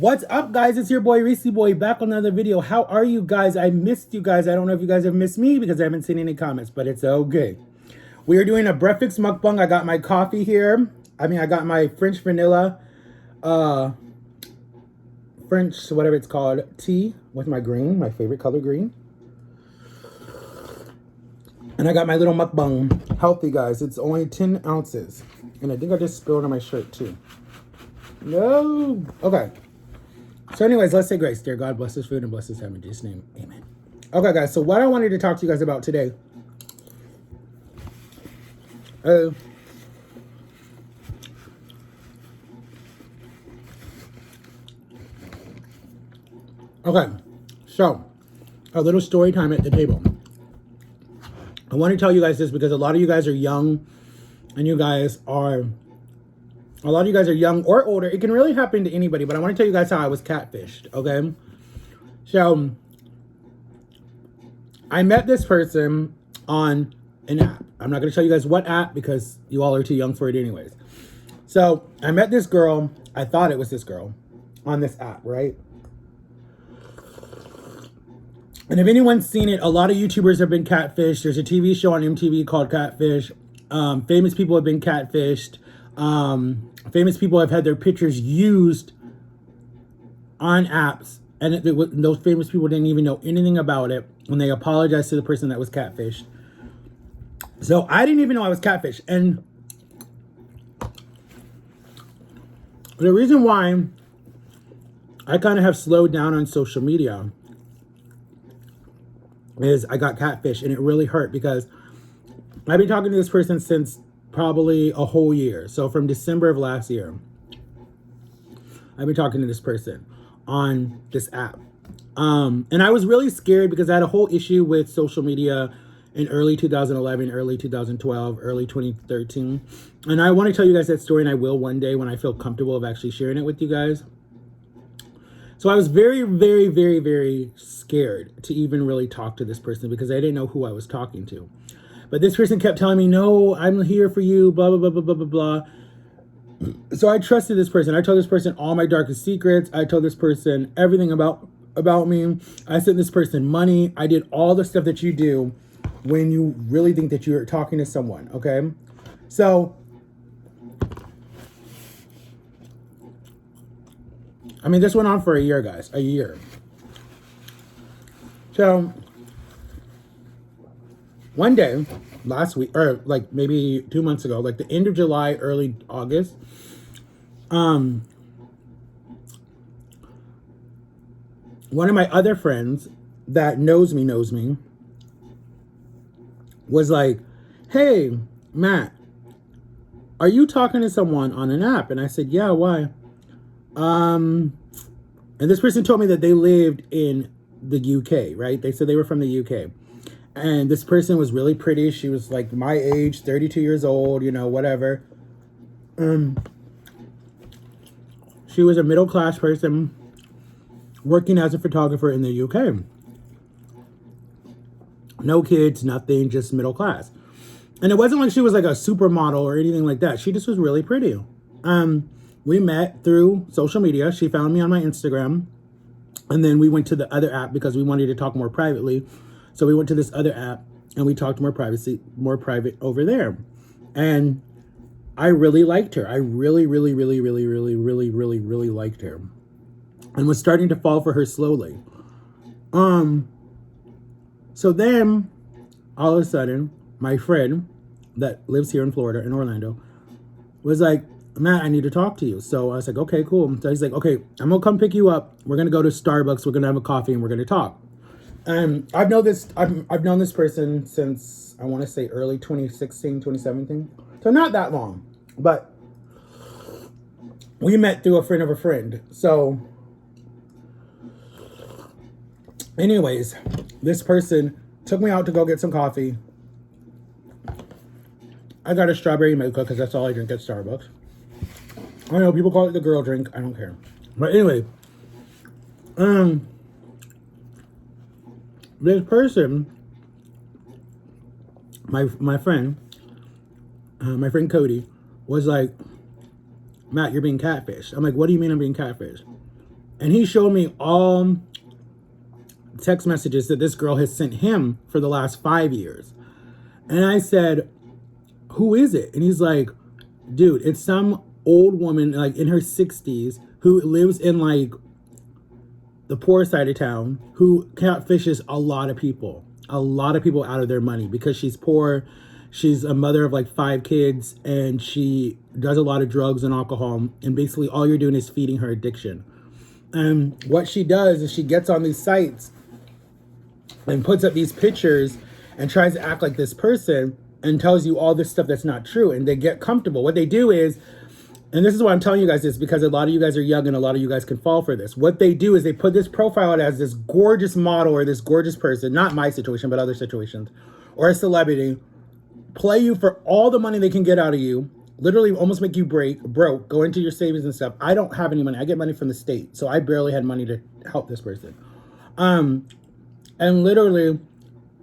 What's up, guys? It's your boy Reese Boy back on another video. How are you guys? I missed you guys. I don't know if you guys have missed me because I haven't seen any comments, but it's okay. We are doing a breakfast mukbang. I got my coffee here. I got my French vanilla, French, whatever it's called, tea with my green, my favorite color green. And I got my little mukbang. Healthy, guys. It's only 10 ounces. And I think I just spilled on my shirt, too. No. Okay. So anyways, let's say grace. Dear God, bless this food and bless this time in Jesus' name. Amen. Okay, guys. So what I wanted to talk to you guys about today. Okay. So, a little story time at the table. I want to tell you guys this because a lot of you guys are young. And a lot of you guys are young or older. It can really happen to anybody, but I want to tell you guys how I was catfished, okay? So, I met this person on an app. I'm not going to tell you guys what app because you all are too young for it anyways. So, I met this girl. I thought it was this girl on this app, right? And if anyone's seen it, a lot of YouTubers have been catfished. There's a TV show on MTV called Catfish. Famous people have been catfished. Famous people have had their pictures used on apps, and those famous people didn't even know anything about it when they apologized to the person that was catfished. So I didn't even know I was catfished. And the reason why I kind of have slowed down on social media is I got catfished, and it really hurt because I've been talking to this person since probably a whole year. So from December of last year, I've been talking to this person on this app. And I was really scared because I had a whole issue with social media in early 2011, early 2012, early 2013. And I want to tell you guys that story, and I will one day when I feel comfortable of actually sharing it with you guys. So I was very, very, very, very scared to even really talk to this person because I didn't know who I was talking to. But this person kept telling me, no, I'm here for you, blah, blah, blah, blah, blah, blah, blah. So I trusted this person. I told this person all my darkest secrets. I told this person everything about me. I sent this person money. I did all the stuff that you do when you really think that you're talking to someone, okay? So, this went on for a year, guys, a year. So, one day, last week, or like maybe 2 months ago, like the end of July, early August, one of my other friends that knows me, was like, hey, Matt, are you talking to someone on an app? And I said, yeah, why? And this person told me that they lived in the UK, right? They said they were from the UK. And this person was really pretty. She was like my age, 32 years old, whatever. She was a middle-class person working as a photographer in the UK. No kids, nothing, just middle class. And it wasn't like she was like a supermodel or anything like that. She just was really pretty. We met through social media. She found me on my Instagram. And then we went to the other app because we wanted to talk more privately. So we went to this other app and we talked more private over there. And I really liked her. I really, really, really, really, really, really, really, really liked her. And was starting to fall for her slowly. So then, all of a sudden, my friend that lives here in Florida, in Orlando, was like, Matt, I need to talk to you. So I was like, okay, cool. So he's like, okay, I'm going to come pick you up. We're going to go to Starbucks. We're going to have a coffee and we're going to talk. I've known this person since, I want to say early 2016, 2017. So not that long, but we met through a friend of a friend. So anyways, this person took me out to go get some coffee. I got a strawberry mocha because that's all I drink at Starbucks. I know people call it the girl drink. I don't care. But anyway, this person, my friend Cody, was like, Matt, you're being catfished. I'm like, what do you mean I'm being catfished? And he showed me all text messages that this girl has sent him for the last 5 years. And I said, who is it? And he's like, dude, it's some old woman like in her 60s who lives in like the poor side of town, who catfishes a lot of people out of their money because she's poor. She's a mother of like 5 kids, and she does a lot of drugs and alcohol, and basically all you're doing is feeding her addiction. And what she does is she gets on these sites and puts up these pictures and tries to act like this person and tells you all this stuff that's not true, and they get comfortable. What they do is, and this is why I'm telling you guys this, because a lot of you guys are young and a lot of you guys can fall for this. What they do is they put this profile out as this gorgeous model or this gorgeous person, not my situation, but other situations, or a celebrity, play you for all the money they can get out of you, literally almost make you broke, go into your savings and stuff. I don't have any money. I get money from the state, so I barely had money to help this person. And literally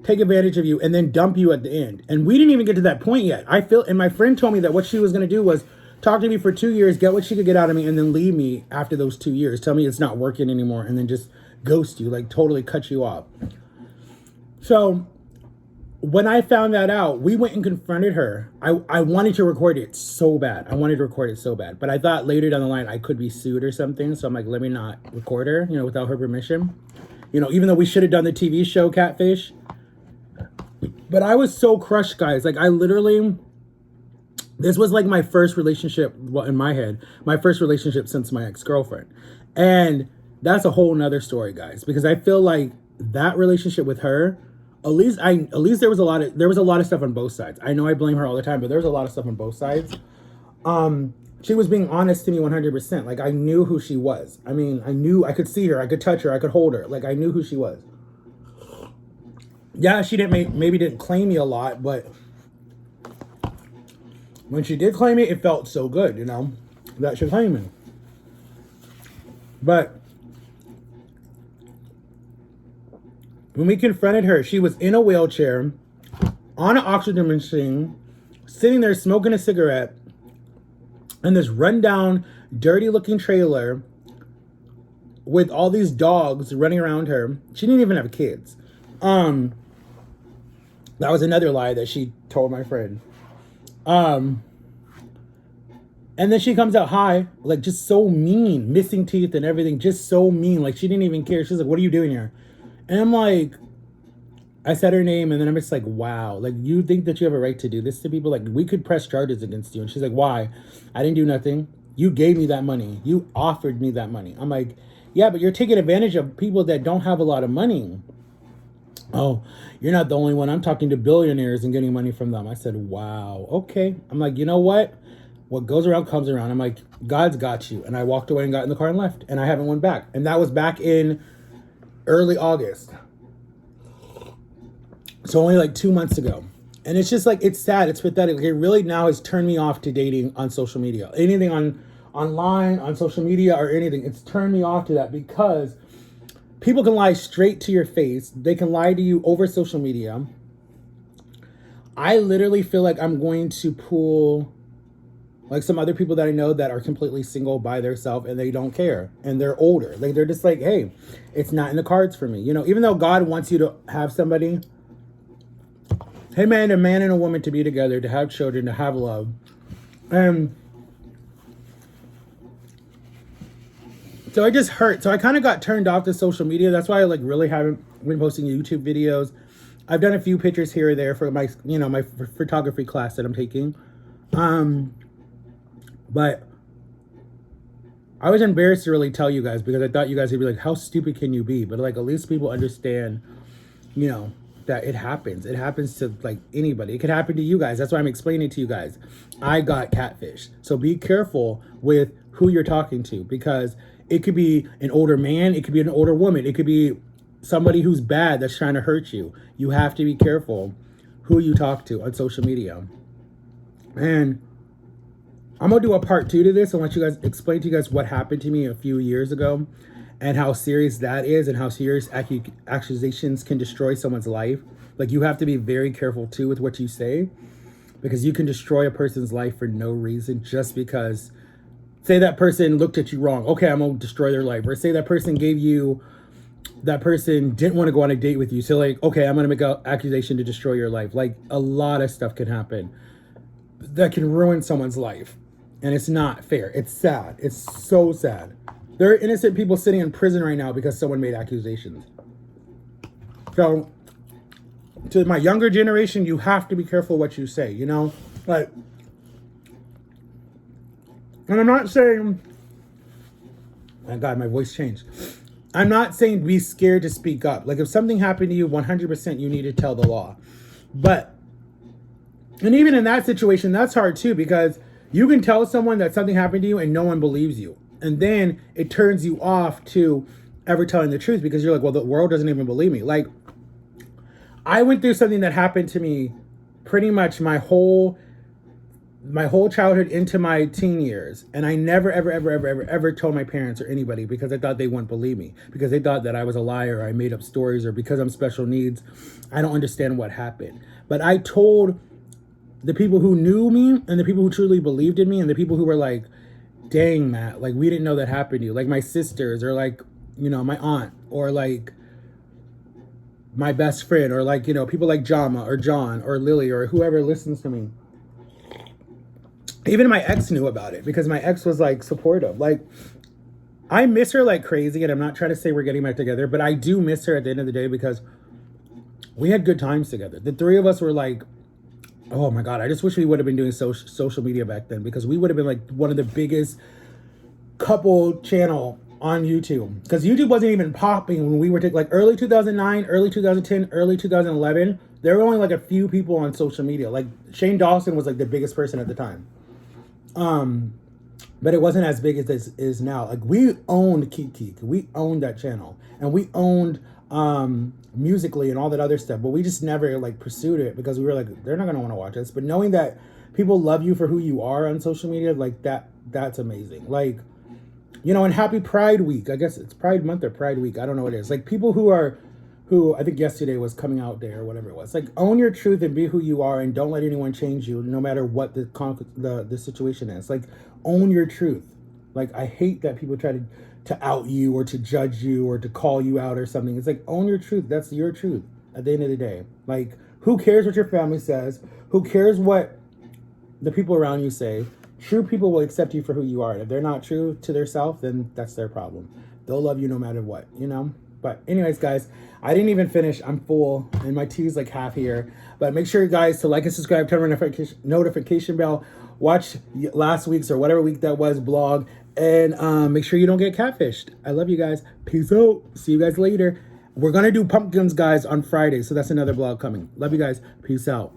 take advantage of you and then dump you at the end. And we didn't even get to that point yet. And my friend told me that what she was going to do was talk to me for 2 years, get what she could get out of me, and then leave me after those 2 years. Tell me it's not working anymore, and then just ghost you, like totally cut you off. So when I found that out, we went and confronted her. I wanted to record it so bad. But I thought later down the line I could be sued or something. So I'm like, let me not record her, without her permission. Even though we should have done the TV show Catfish. But I was so crushed, guys. Like, this was like my first relationship, well, in my head, my first relationship since my ex-girlfriend. And that's a whole nother story, guys, because I feel like that relationship with her, at least there was a lot of stuff on both sides. I know I blame her all the time, but there was a lot of stuff on both sides. She was being honest to me 100%. Like, I knew who she was. I mean, I could see her, I could touch her, I could hold her. Like, I knew who she was. Yeah, she maybe didn't claim me a lot, but when she did claim me, it felt so good, that she claimed me. But when we confronted her, she was in a wheelchair, on an oxygen machine, sitting there smoking a cigarette, in this rundown, dirty-looking trailer with all these dogs running around her. She didn't even have kids. That was another lie that she told my friend. And then she comes out high, like just so mean, missing teeth and everything, just so mean. Like, she didn't even care. She's like, what are you doing here? And I'm like, I said her name, and then I'm just like, wow, like, you think that you have a right to do this to people? Like, we could press charges against you. And she's like, why? I didn't do nothing. You gave me that money. You offered me that money. I'm like, yeah, but you're taking advantage of people that don't have a lot of money. Oh, you're not the only one. I'm talking to billionaires and getting money from them. I said, wow, okay. I'm like, you know what? What goes around comes around. I'm like, God's got you. And I walked away and got in the car and left. And I haven't went back. And that was back in early August. So only like 2 months ago. And it's just like, it's sad. It's pathetic. It really now has turned me off to dating on social media. Anything online, on social media or anything. It's turned me off to that because people can lie straight to your face. They can lie to you over social media. I literally feel like I'm going to pull like some other people that I know that are completely single by themselves and they don't care. And they're older. Like, they're just like, hey, it's not in the cards for me. Even though God wants you to have somebody. Hey, man, a man and a woman to be together, to have children, to have love. So it just hurt. So I kind of got turned off to social media. That's why I like really haven't been posting YouTube videos. I've done a few pictures here or there for my, my photography class that I'm taking. But I was embarrassed to really tell you guys because I thought you guys would be like, how stupid can you be? But like, at least people understand, that it happens. It happens to like anybody. It could happen to you guys. That's why I'm explaining to you guys. I got catfished. So be careful with who you're talking to because it could be an older man. It could be an older woman. It could be somebody who's bad that's trying to hurt you. You have to be careful who you talk to on social media. And I'm going to do a part 2 to this. I want you guys explain to you guys what happened to me a few years ago and how serious that is and how serious accusations can destroy someone's life. Like, you have to be very careful too with what you say because you can destroy a person's life for no reason just because say that person looked at you wrong. Okay, I'm gonna destroy their life. Or say that person that person didn't want to go on a date with you. So like, okay, I'm gonna make an accusation to destroy your life. Like a lot of stuff can happen that can ruin someone's life. And it's not fair. It's sad. It's so sad. There are innocent people sitting in prison right now because someone made accusations. So to my younger generation, you have to be careful what you say, you know? Like, and I'm not saying, my God, my voice changed. I'm not saying be scared to speak up. Like if something happened to you, 100% you need to tell the law. But, and even in that situation, that's hard too, because you can tell someone that something happened to you and no one believes you. And then it turns you off to ever telling the truth because you're like, well, the world doesn't even believe me. Like I went through something that happened to me pretty much my whole childhood into my teen years. And I never, ever told my parents or anybody because I thought they wouldn't believe me, because they thought that I was a liar, or I made up stories, or because I'm special needs, I don't understand what happened. But I told the people who knew me and the people who truly believed in me and the people who were like, dang, Matt, like we didn't know that happened to you. Like my sisters, or like, you know, my aunt, or like my best friend, or like, you know, people like Jama or John or Lily or whoever listens to me. Even my ex knew about it because my ex was like supportive. Like I miss her like crazy, and I'm not trying to say we're getting back together, but I do miss her at the end of the day because we had good times together. The three of us were like, oh my God, I just wish we would have been doing social media back then, because we would have been like one of the biggest couple channel on YouTube, because YouTube wasn't even popping when we were like early 2009, early 2010, early 2011. There were only like a few people on social media. Like Shane Dawson was like the biggest person at the time. But it wasn't as big as this is now. Like we owned Keek. We owned that channel, and we owned Musically and all that other stuff, but we just never like pursued it because we were like, they're not gonna want to watch us. But knowing that people love you for who you are on social media, like that's amazing. Like, you know, and happy Pride Week. I guess it's Pride Month or Pride Week. I don't know what it is. Like people who I think yesterday was coming out day or whatever it was. Like own your truth and be who you are, and don't let anyone change you, no matter what the situation is. Like own your truth. Like I hate that people try to out you or to judge you or to call you out or something. It's like, own your truth. That's your truth at the end of the day. Like, who cares what your family says? Who cares what the people around you say? True people will accept you for who you are. And if they're not true to their self, then that's their problem. They'll love you no matter what, you know? But anyways, guys, I didn't even finish. I'm full and my tea's like half here. But make sure, guys, to like and subscribe, turn on notification bell, watch last week's or whatever week that was blog, and make sure you don't get catfished. I love you guys. Peace out. See you guys later. We're going to do pumpkins, guys, on Friday. So that's another blog coming. Love you guys. Peace out.